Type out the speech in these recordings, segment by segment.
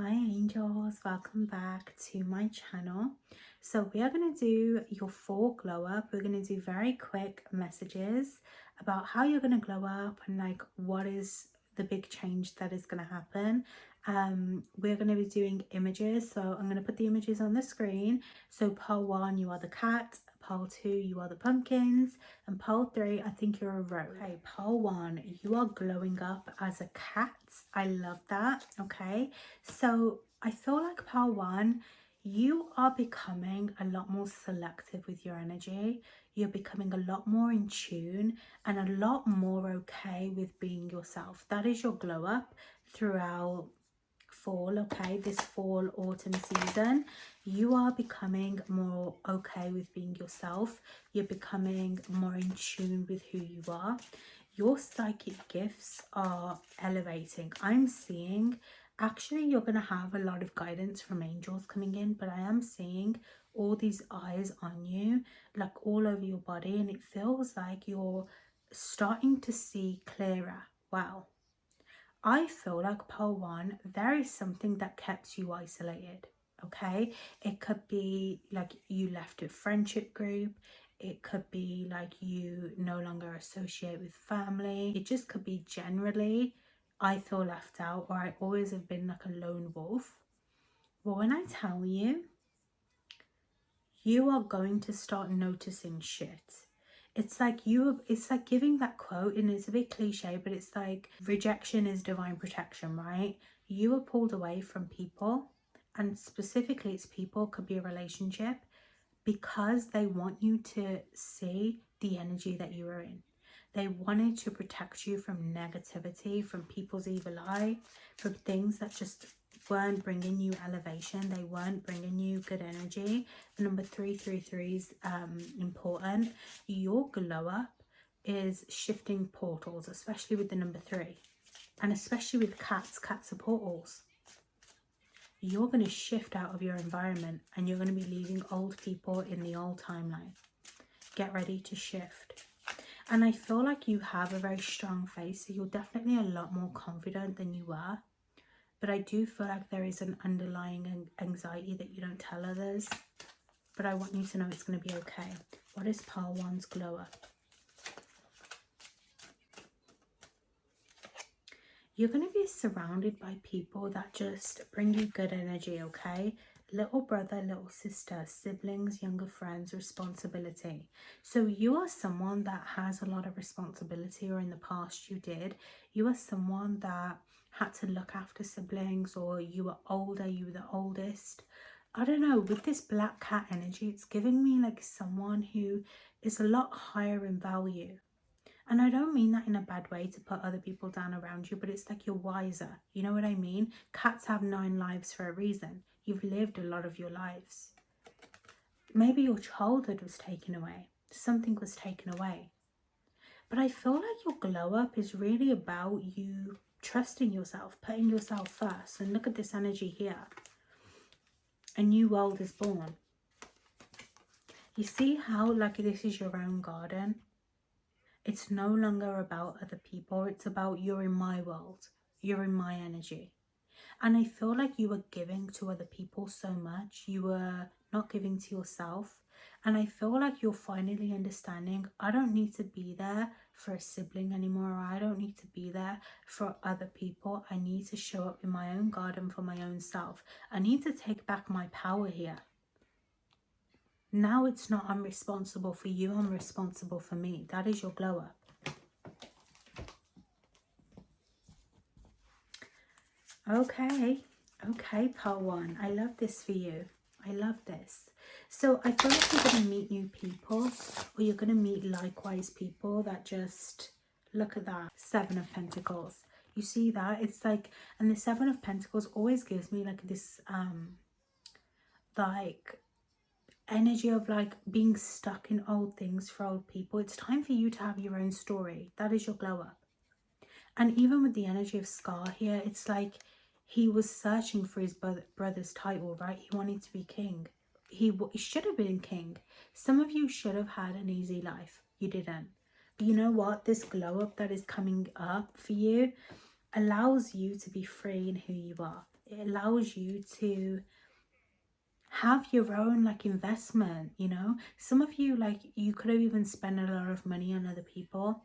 Hi angels, welcome back to my channel. So we are going to do your fall glow up. We're going to do very quick messages about how you're going to glow up and like what is the big change that is going to happen. We're going to be doing images, so I'm going to put the images on the screen. So pole 1, you are the cat. Pole 2, you are the pumpkins. And pole 3, I think you're a rose. Okay, pole 1, you are glowing up as a cat. I love that. Okay, so I feel like pole 1, you are becoming a lot more selective with your energy. You're becoming a lot more in tune and a lot more okay with being yourself. That is your glow up throughout fall. Okay, this fall autumn season, you are becoming more okay with being yourself. You're becoming more in tune with who you are. Your psychic gifts are elevating. I'm seeing, actually you're going to have a lot of guidance from angels coming in, but I am seeing all these eyes on you, like all over your body, and it feels like you're starting to see clearer. Wow, I feel like pole 1, there is something that kept you isolated. Okay, it could be like you left a friendship group. It could be like you no longer associate with family. It just could be generally, I feel left out, or I always have been like a lone wolf. But when I tell you, you are going to start noticing shit. It's like giving that quote, and it's a bit cliche, but it's like rejection is divine protection, right? You are pulled away from people, and specifically it's people, could be a relationship, because they want you to see the energy that you are in. They wanted to protect you from negativity, from people's evil eye, from things that just weren't bringing you elevation. They weren't bringing you good energy. The number 333 is important. Your glow up is shifting portals, especially with the number 3, and especially with cats. Cats are portals. You're going to shift out of your environment, and you're going to be leaving old people in the old timeline. Get ready to shift. And I feel like you have a very strong face, so you're definitely a lot more confident than you were. But I do feel like there is an underlying anxiety that you don't tell others. But I want you to know it's going to be okay. What is pole 1's glow up? You're going to be surrounded by people that just bring you good energy, okay? Little brother, little sister, siblings, younger friends, responsibility. So you are someone that has a lot of responsibility, or in the past you did. You are someone that had to look after siblings, or you were older, you were the oldest. I don't know, with this black cat energy, it's giving me like someone who is a lot higher in value. And I don't mean that in a bad way to put other people down around you, but it's like you're wiser. You know what I mean? Cats have 9 lives for a reason. You've lived a lot of your lives. Maybe your childhood was taken away. Something was taken away. But I feel like your glow up is really about you trusting yourself, putting yourself first. And look at this energy here. A new world is born. You see how like this is your own garden? It's no longer about other people. It's about you're in my world. You're in my energy. And I feel like you were giving to other people so much. You were not giving to yourself. And I feel like you're finally understanding, I don't need to be there for a sibling anymore. Or I don't need to be there for other people. I need to show up in my own garden for my own self. I need to take back my power here. Now it's not I'm responsible for you, I'm responsible for me. That is your glow up. Okay, pole 1. I love this for you. I love this. So I feel like you're going to meet new people, or you're going to meet likewise people that just, look at that, 7 of Pentacles. You see that? It's like, and the 7 of Pentacles always gives me like this, like, energy of like being stuck in old things for old people. It's time for you to have your own story. That is your glow up. And even with the energy of Scar here, it's like he was searching for his brother's title, right? He wanted to be king. He should have been king. Some of you should have had an easy life. You didn't. But you know what? This glow up that is coming up for you allows you to be free in who you are. it allows you to have your own like investment, you know. Some of you, like, you could have even spent a lot of money on other people,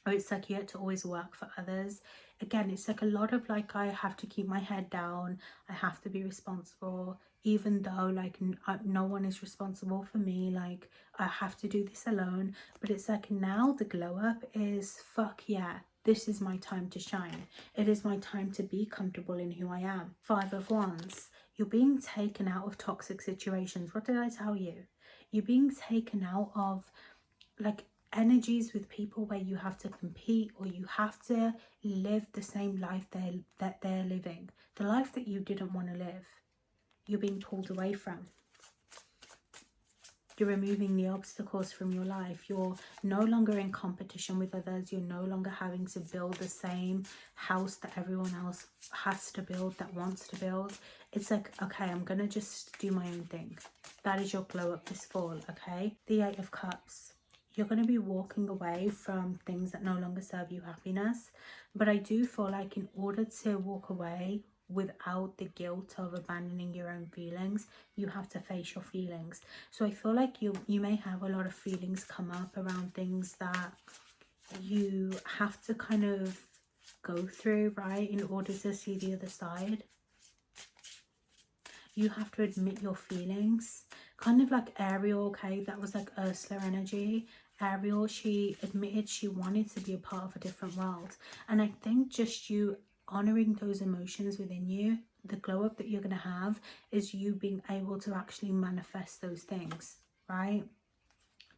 or it's like you had to always work for others. Again, it's like a lot of like, I have to keep my head down, I have to be responsible, even though like no one is responsible for me, like I have to do this alone. But it's like now the glow up is, fuck yeah, this is my time to shine. It is my time to be comfortable in who I am. Five of Wands, you're being taken out of toxic situations. What did I tell you? You're being taken out of like energies with people where you have to compete, or you have to live the same life that they're living, the life that you didn't want to live. You're being pulled away from. You're removing the obstacles from your life. You're no longer in competition with others. You're no longer having to build the same house that everyone else has to build, that wants to build. It's like, okay, I'm gonna just do my own thing. That is your glow up this fall, okay? The Eight of Cups. You're going to be walking away from things that no longer serve you happiness. But I do feel like in order to walk away without the guilt of abandoning your own feelings, you have to face your feelings. So I feel like you may have a lot of feelings come up around things that you have to kind of go through, right, in order to see the other side. You have to admit your feelings, kind of like Ariel, okay? That was like Ursula energy. Ariel, she admitted she wanted to be a part of a different world. And I think just you honoring those emotions within you, the glow up that you're going to have is you being able to actually manifest those things, right?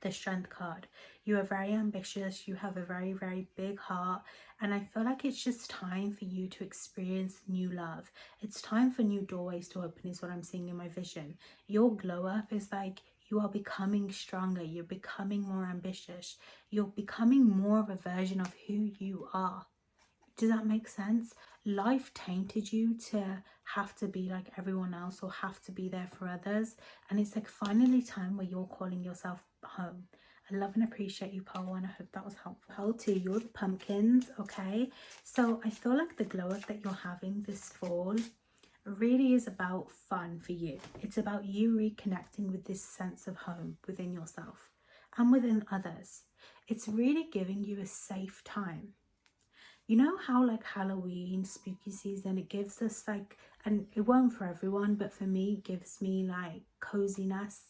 The Strength card. You are very ambitious, you have a very, very big heart, and I feel like it's just time for you to experience new love. It's time for new doorways to open, is what I'm seeing in my vision. Your glow up is like you are becoming stronger, you're becoming more ambitious, you're becoming more of a version of who you are. Does that make sense? Life tainted you to have to be like everyone else or have to be there for others. And it's like finally time where you're calling yourself home. I love and appreciate you, Pole, and I hope that was helpful. Pole 2, you're the pumpkins, okay? So I feel like the glow up that you're having this fall really is about fun for you. It's about you reconnecting with this sense of home within yourself and within others. It's really giving you a safe time. You know how like Halloween, spooky season, it gives us like, and it won't for everyone, but for me, it gives me like coziness,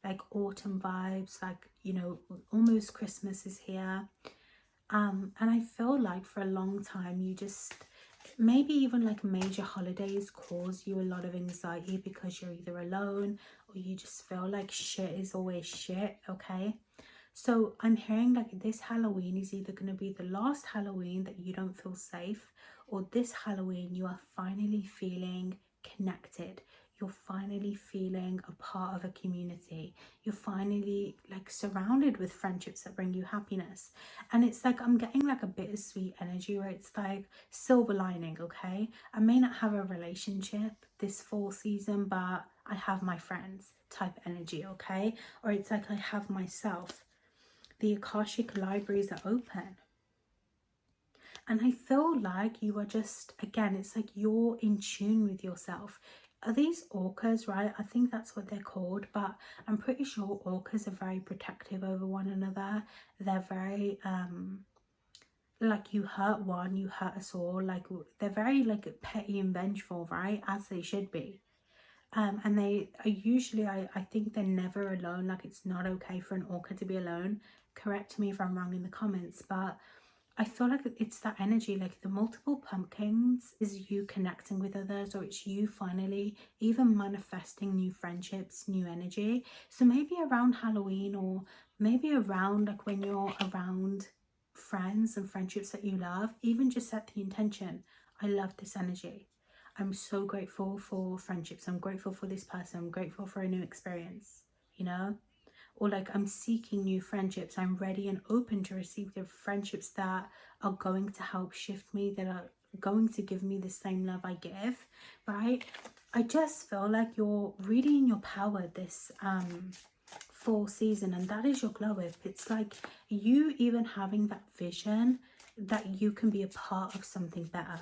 like autumn vibes, like, you know, almost Christmas is here. And I feel like for a long time, you just, maybe even like major holidays cause you a lot of anxiety because you're either alone or you just feel like shit is always shit, okay? So I'm hearing like this Halloween is either going to be the last Halloween that you don't feel safe, or this Halloween you are finally feeling connected. You're finally feeling a part of a community. You're finally like surrounded with friendships that bring you happiness. And it's like I'm getting like a bittersweet energy where it's like silver lining, okay? I may not have a relationship this fall season, but I have my friends type energy, okay? Or it's like I have myself. The Akashic libraries are open. And I feel like you are just, again, it's like you're in tune with yourself. Are these orcas, right? I think that's what they're called, but I'm pretty sure orcas are very protective over one another. They're very, like you hurt one, you hurt us all. Like they're very like petty and vengeful, right? As they should be. And they are usually, I think they're never alone. Like it's not okay for an orca to be alone. Correct me if I'm wrong in the comments, but I feel like it's that energy, like the multiple pumpkins is you connecting with others, or it's you finally even manifesting new friendships, new energy. So maybe around Halloween, or maybe around like when you're around friends and friendships that you love, even just set the intention, I love this energy. I'm so grateful for friendships. I'm grateful for this person. I'm grateful for a new experience, you know? Or like I'm seeking new friendships. I'm ready and open to receive the friendships that are going to help shift me, that are going to give me the same love I give, right? I just feel like you're really in your power this fall season, and that is your glow up. It's like you even having that vision that you can be a part of something better,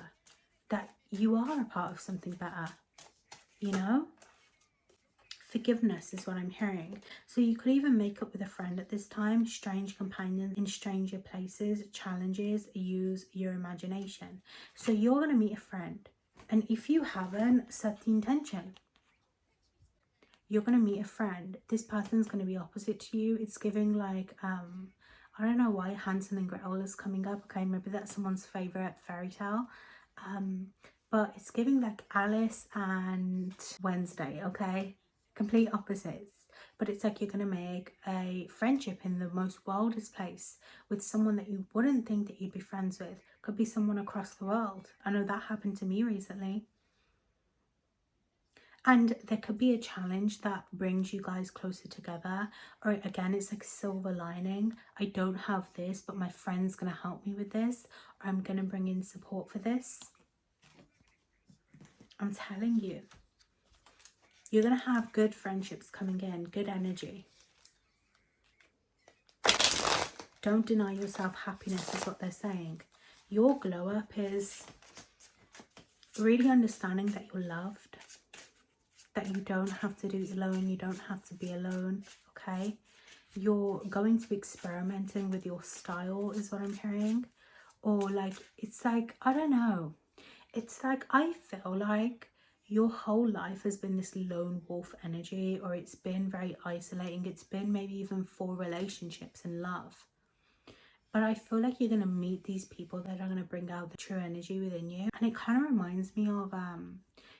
that you are a part of something better, you know? Forgiveness is what I'm hearing. So you could even make up with a friend at this time, strange companions in stranger places, challenges, use your imagination. So you're going to meet a friend. And if you haven't, set the intention. You're going to meet a friend. This person's going to be opposite to you. It's giving like, I don't know why Hansel and Gretel is coming up. Okay, maybe that's someone's favourite fairy tale. But it's giving like Alice and Wednesday, okay? Complete opposites. But it's like you're going to make a friendship in the most wildest place with someone that you wouldn't think that you'd be friends with. Could be someone across the world. I know that happened to me recently. And there could be a challenge that brings you guys closer together. Or again, it's like silver lining. I don't have this, but my friend's going to help me with this. Or I'm going to bring in support for this. I'm telling you. You're going to have good friendships coming in. Good energy. Don't deny yourself happiness is what they're saying. Your glow up is really understanding that you're loved. That you don't have to do it alone, you don't have to be alone, okay? You're going to be experimenting with your style is what I'm hearing. Or like, it's like, I don't know. It's like, I feel like your whole life has been this lone wolf energy, or it's been very isolating. It's been maybe even for relationships and love. But I feel like you're going to meet these people that are going to bring out the true energy within you. And it kind of reminds me of,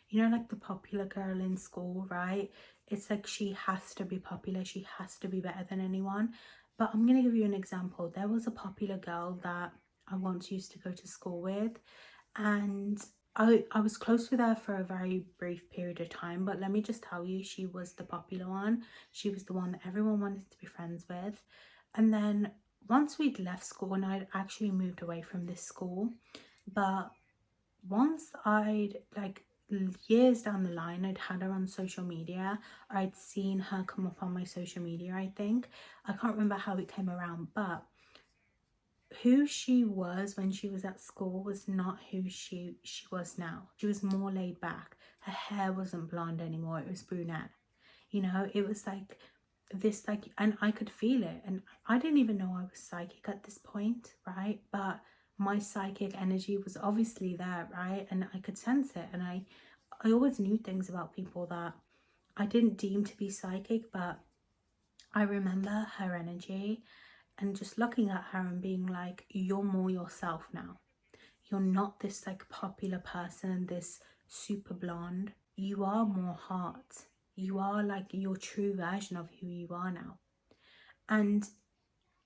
you know, like the popular girl in school, right? It's like she has to be popular. She has to be better than anyone. But I'm going to give you an example. There was a popular girl that I once used to go to school with. And I was close with her for a very brief period of time. But let me just tell you, she was the popular one. She was the one that everyone wanted to be friends with. And then once we'd left school, and I'd actually moved away from this school, but once I'd like years down the line, I'd had her on social media, or I'd seen her come up on my social media. I think I can't remember how it came around, but who she was when she was at school was not who she was now. She was more laid back. Her hair wasn't blonde anymore, it was brunette. You know, it was like this, like, and I could feel it. And I didn't even know I was psychic at this point, right? But my psychic energy was obviously there, right? And I could sense it. And I always knew things about people that I didn't deem to be psychic, but I remember her energy and just looking at her and being like, you're more yourself now. You're not this like popular person, this super blonde. You are more heart. You are like your true version of who you are now. And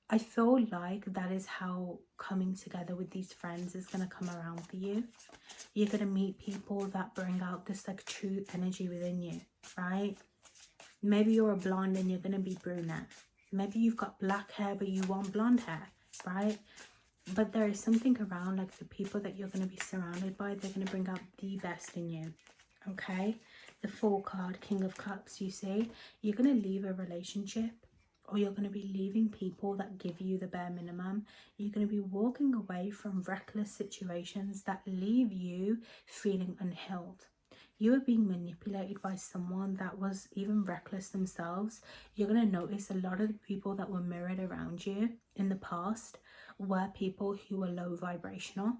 I feel like that is how coming together with these friends is going to come around for you. You're going to meet people that bring out this like true energy within you, right? Maybe you're a blonde and you're going to be brunette. Maybe you've got black hair but you want blonde hair, right? But there is something around like the people that you're going to be surrounded by. They're going to bring out the best in you, okay? The Fool card, King of Cups, you see. You're going to leave a relationship, or you're going to be leaving people that give you the bare minimum. You're going to be walking away from reckless situations that leave you feeling unhealed. You are being manipulated by someone that was even reckless themselves. You're going to notice a lot of the people that were mirrored around you in the past were people who were low vibrational,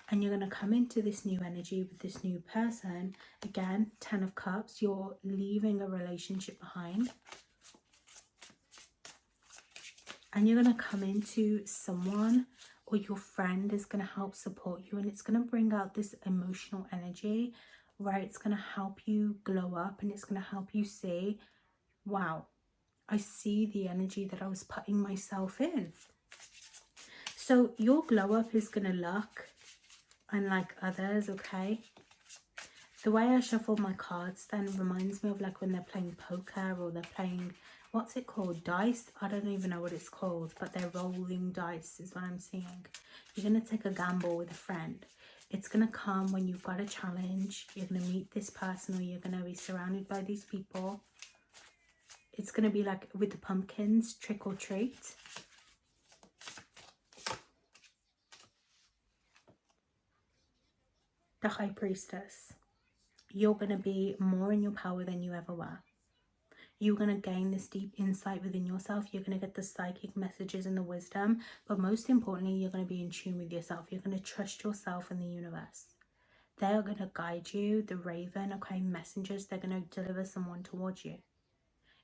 and you're going to come into this new energy with this new person. Again, 10 of Cups, you're leaving a relationship behind, and you're going to come into someone, or your friend is going to help support you, and it's going to bring out this emotional energy where it's going to help you glow up, and it's going to help you see, wow, I see the energy that I was putting myself in. So your glow up is going to look unlike others, okay? The way I shuffle my cards then reminds me of like when they're playing poker, or they're playing, what's it called? Dice? I don't even know what it's called, but they're rolling dice is what I'm seeing. You're going to take a gamble with a friend. It's going to come when you've got a challenge. You're going to meet this person, or you're going to be surrounded by these people. It's going to be like with the pumpkins, trick or treat. the High Priestess. You're going to be more in your power than you ever were. You're going to gain this deep insight within yourself. You're going to get the psychic messages and the wisdom. But most importantly, you're going to be in tune with yourself. You're going to trust yourself and the universe. They are going to guide you, the raven, okay, messengers. They're going to deliver someone towards you.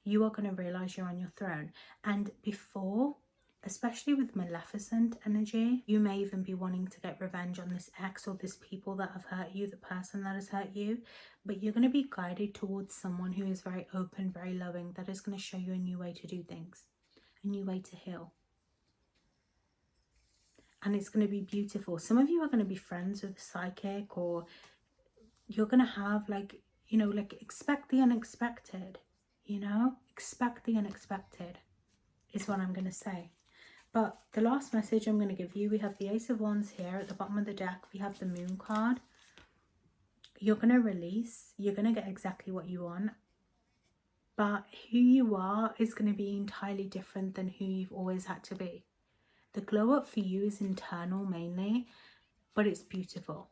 You are going to realize you're on your throne. And before, especially with Maleficent energy, you may even be wanting to get revenge on this ex or this people that have hurt you, the person that has hurt you. But you're going to be guided towards someone who is very open, very loving, that is going to show you a new way to do things, a new way to heal. And it's going to be beautiful. Some of you are going to be friends with a psychic, or you're going to have like, you know, like expect the unexpected, you know, expect the unexpected is what I'm going to say. But the last message I'm going to give you, we have the Ace of Wands here at the bottom of the deck. We have the Moon card. You're going to release. You're going to get exactly what you want. But who you are is going to be entirely different than who you've always had to be. The glow up for you is internal mainly, but it's beautiful.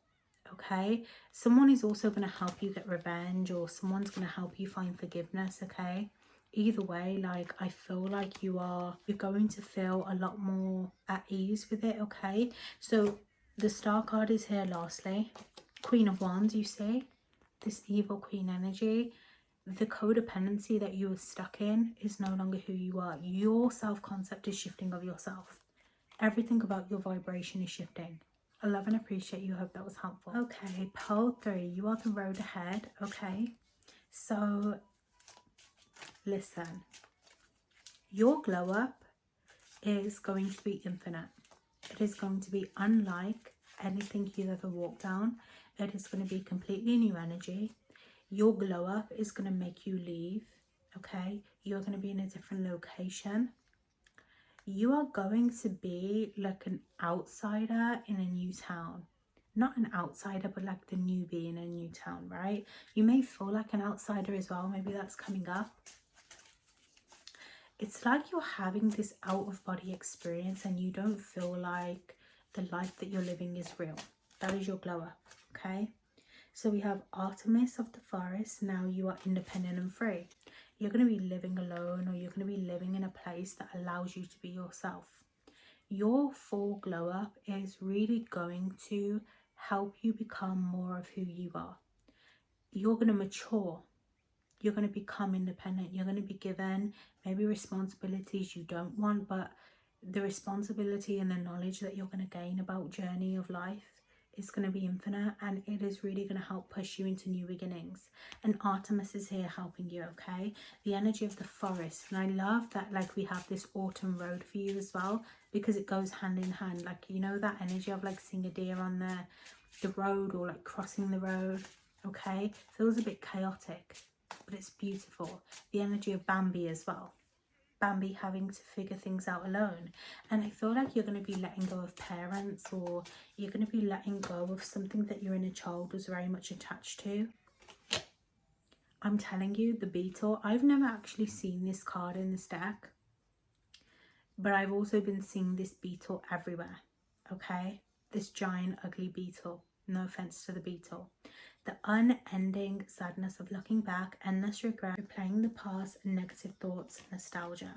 Okay? Someone is also going to help you get revenge, or someone's going to help you find forgiveness, okay? Either way, like, I feel like you're going to feel a lot more at ease with it, okay? So the Star card is here lastly. Queen of Wands, you see? This evil queen energy. The codependency that you were stuck in is no longer who you are. Your self-concept is shifting of yourself. Everything about your vibration is shifting. I love and appreciate you. Hope that was helpful. Okay, Pearl 3, you are the road ahead, okay? So listen, your glow up is going to be infinite. It is going to be unlike anything you've ever walked down. It is going to be completely new energy. Your glow up is going to make you leave, okay? You're going to be in a different location. You are going to be like an outsider in a new town. Not an outsider, but like the newbie in a new town, right? You may feel like an outsider as well. Maybe that's coming up. It's like you're having this out-of-body experience and you don't feel like the life that you're living is real. That is your glow up, okay? So we have Artemis of the forest. Now you are independent and free. You're going to be living alone, or you're going to be living in a place that allows you to be yourself. Your full glow up is really going to help you become more of who you are. You're going to mature. You're going to become independent. You're going to be given maybe responsibilities you don't want, but the responsibility and the knowledge that you're going to gain about journey of life is going to be infinite, and it is really going to help push you into new beginnings. And Artemis is here helping you, okay? The energy of the forest. And I love that, like, we have this autumn road for you as well, because it goes hand in hand. Like, you know, that energy of like seeing a deer on the road, or like crossing the road, okay? Feels a bit chaotic, but it's beautiful. The energy of Bambi as well. Bambi having to figure things out alone. And I feel like you're going to be letting go of parents, or you're going to be letting go of something that your inner child was very much attached to. I'm telling you, the beetle, I've never actually seen this card in this deck, but I've also been seeing this beetle everywhere, okay? This giant ugly beetle. No offense to the beetle. The unending sadness of looking back, endless regret, replaying the past, negative thoughts, nostalgia.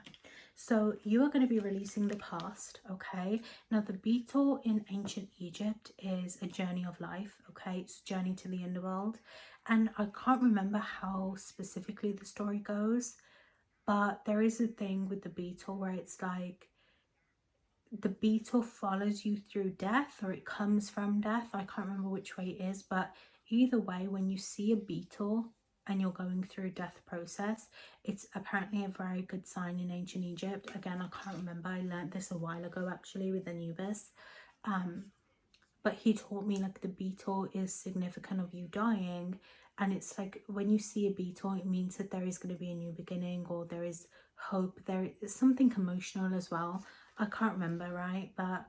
So you are going to be releasing the past, okay? Now the beetle in ancient Egypt is a journey of life, okay? It's a journey to the underworld. And I can't remember how specifically the story goes, but there is a thing with the beetle where it's like the beetle follows you through death, or it comes from death. I can't remember which way it is, but either way, when you see a beetle and you're going through a death process, it's apparently a very good sign in ancient Egypt. Again, I can't remember. I learned this a while ago actually with Anubis. But he taught me like the beetle is significant of you dying. And it's like when you see a beetle, it means that there is going to be a new beginning, or there is hope. There is something emotional as well. I can't remember, right? But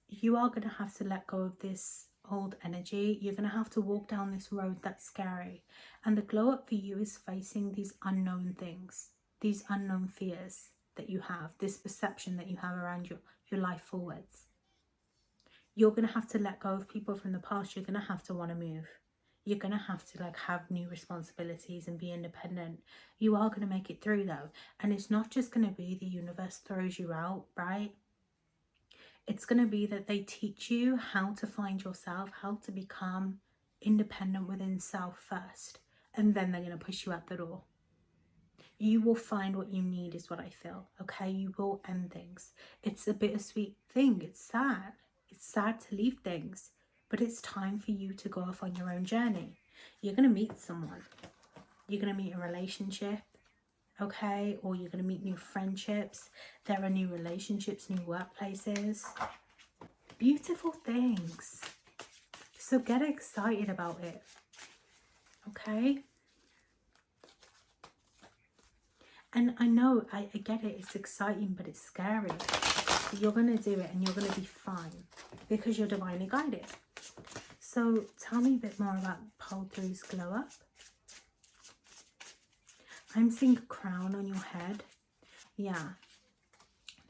you are going to have to let go of this old energy. You're going to have to walk down this road that's scary. And the glow up for you is facing these unknown things, these unknown fears that you have, this perception that you have around your life forwards. You're going to have to let go of people from the past. You're going to have to want to move. You're going to have to like have new responsibilities and be independent. You are going to make it through though. And it's not just going to be the universe throws you out, right? It's going to be that they teach you how to find yourself, how to become independent within self first. And then they're going to push you out the door. You will find what you need is what I feel, okay? You will end things. It's a bittersweet thing. It's sad. It's sad to leave things, but it's time for you to go off on your own journey. You're going to meet someone. You're going to meet a relationship, okay? Or you're going to meet new friendships. There are new relationships, new workplaces. Beautiful things. So get excited about it, okay? And I know, I get it, it's exciting, but it's scary. But you're going to do it and you're going to be fine because you're divinely guided. So tell me a bit more about pole 3's glow up. I'm seeing a crown on your head. Yeah.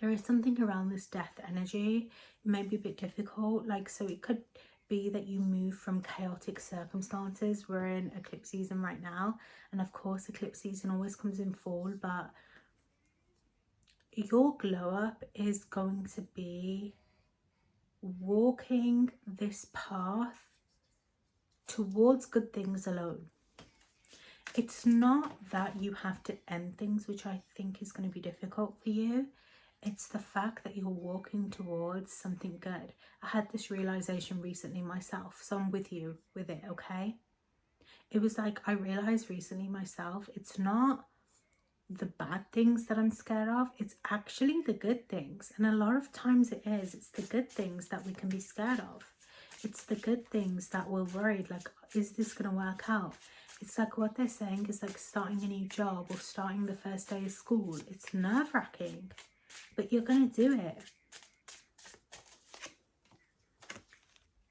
There is something around this death energy. It may be a bit difficult. Like, so it could be that you move from chaotic circumstances. We're in eclipse season right now. And of course, eclipse season always comes in fall. But your glow up is going to be walking this path towards good things alone. It's not that you have to end things, which I think is going to be difficult for you. It's the fact that you're walking towards something good. I had this realization recently myself, so I'm with you with it, okay? It was like I realized recently myself, it's not the bad things that I'm scared of, it's actually the good things. And a lot of times it is. It's the good things that we can be scared of. It's the good things that we're worried, like, is this going to work out? It's like what they're saying is like starting a new job or starting the first day of school. It's nerve-wracking, but you're going to do it.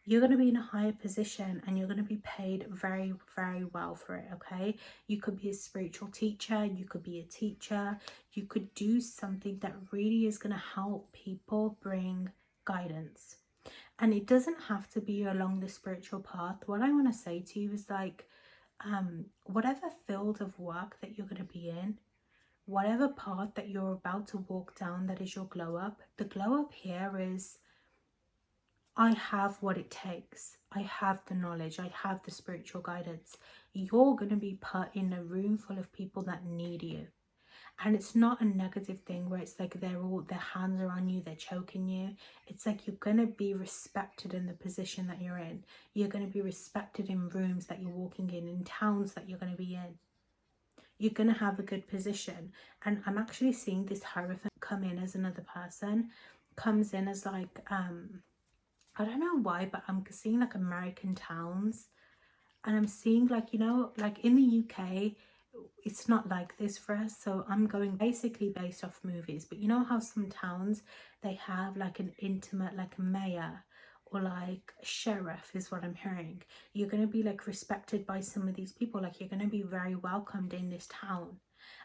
You're going to be in a higher position and you're going to be paid very, very well for it, okay? You could be a spiritual teacher. You could be a teacher. You could do something that really is going to help people bring guidance. And it doesn't have to be along the spiritual path. What I want to say to you is like, whatever field of work that you're going to be in, whatever path that you're about to walk down that is your glow up, the glow up here is, I have what it takes. I have the knowledge. I have the spiritual guidance. You're going to be put in a room full of people that need you. And it's not a negative thing where it's like their hands are on you, they're choking you. It's like you're going to be respected in the position that you're in. You're going to be respected in rooms that you're walking in towns that you're going to be in. You're going to have a good position. And I'm actually seeing this Hierophant come in as another person. Comes in as like, I don't know why, but I'm seeing like American towns. And I'm seeing like, you know, like in the UK, it's not like this for us, so I'm going basically based off movies. But you know how some towns, they have like an intimate, like a mayor or like a sheriff is what I'm hearing. You're going to be like respected by some of these people, like you're going to be very welcomed in this town.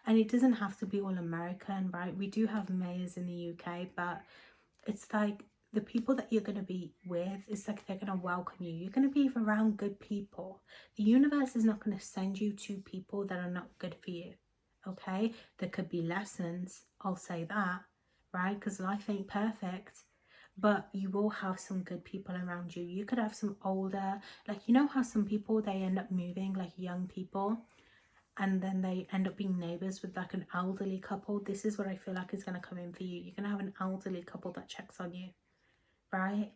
And it doesn't have to be all American, right? We do have mayors in the UK, but it's like the people that you're going to be with, it's like they're going to welcome you. You're going to be around good people. The universe is not going to send you to people that are not good for you, okay? There could be lessons, I'll say that, right? Because life ain't perfect, but you will have some good people around you. You could have some older, like, you know how some people, they end up moving, like young people, and then they end up being neighbours with like an elderly couple. This is what I feel like is going to come in for you. You're going to have an elderly couple that checks on you, right?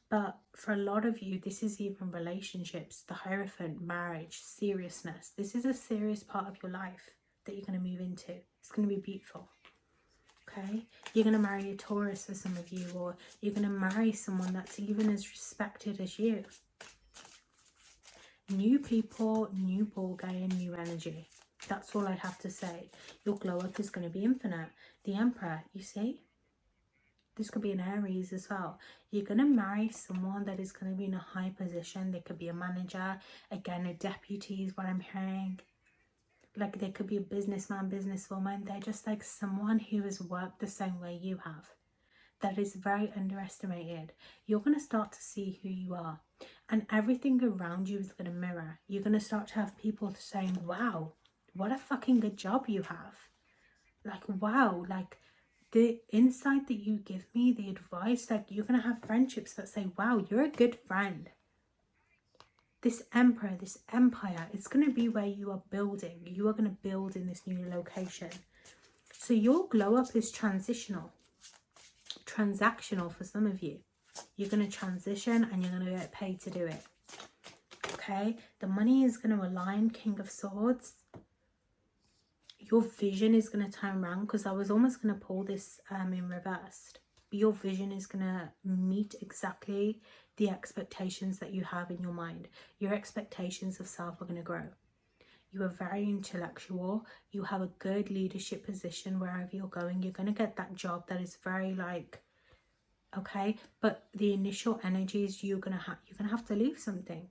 But for a lot of you, this is even relationships, the Hierophant, marriage, seriousness. This is a serious part of your life that you're going to move into. It's going to be beautiful, okay? You're going to marry a Taurus for some of you, or you're going to marry someone that's even as respected as you. New people, new ball game, new energy. That's all I have to say. Your glow up is going to be infinite. The Emperor, you see? This could be an Aries as well. You're going to marry someone that is going to be in a high position. They could be a manager. Again, a deputy is what I'm hearing. Like they could be a businessman, businesswoman. They're just like someone who has worked the same way you have. that is very underestimated. You're going to start to see who you are, and everything around you is going to mirror. You're going to start to have people saying, wow, what a fucking good job you have. Like, wow, like the insight that you give me, the advice, like you're going to have friendships that say, wow, you're a good friend. This emperor, this empire, it's going to be where you are building. You are going to build in this new location. So your glow up is transactional for some of you. You're going to transition and you're going to get paid to do it. Okay, the money is going to align, King of Swords. Your vision is going to turn around, because I was almost going to pull this in reversed. But your vision is going to meet exactly the expectations that you have in your mind. Your expectations of self are going to grow. You are very intellectual. You have a good leadership position wherever you're going. You're going to get that job that is very like, okay, but the initial energies you're going to have to leave something.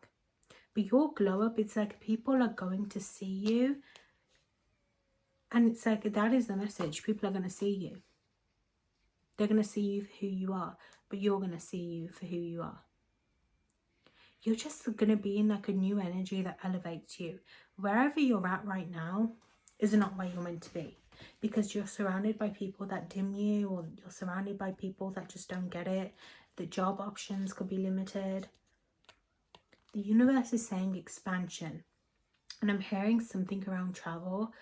But your glow up, it's like people are going to see you. And it's like, that is the message. People are going to see you. They're going to see you for who you are, but you're going to see you for who you are. You're just going to be in like a new energy that elevates you. Wherever you're at right now is not where you're meant to be, because you're surrounded by people that dim you, or you're surrounded by people that just don't get it. The job options could be limited. The universe is saying expansion, and I'm hearing something around travel.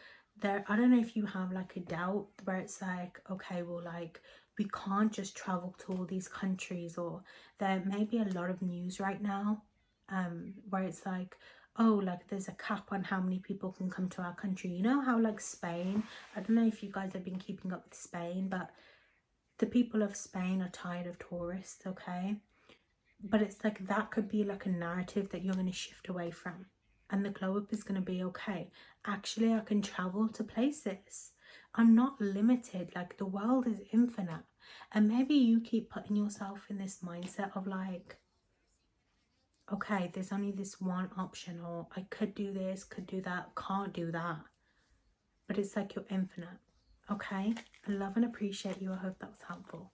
There, I don't know if you have like a doubt where it's like, okay, well, like we can't just travel to all these countries, or there may be a lot of news right now where it's like, oh, like there's a cap on how many people can come to our country. You know how like Spain, I don't know if you guys have been keeping up with Spain, but the people of Spain are tired of tourists, okay? But it's like that could be like a narrative that you're going to shift away from. And the glow up is going to be, okay, actually I can travel to places. I'm not limited. Like the world is infinite. And maybe you keep putting yourself in this mindset of like, okay, there's only this one option, or I could do this, could do that, can't do that. But it's like you're infinite. Okay, I love and appreciate you. I hope that was helpful.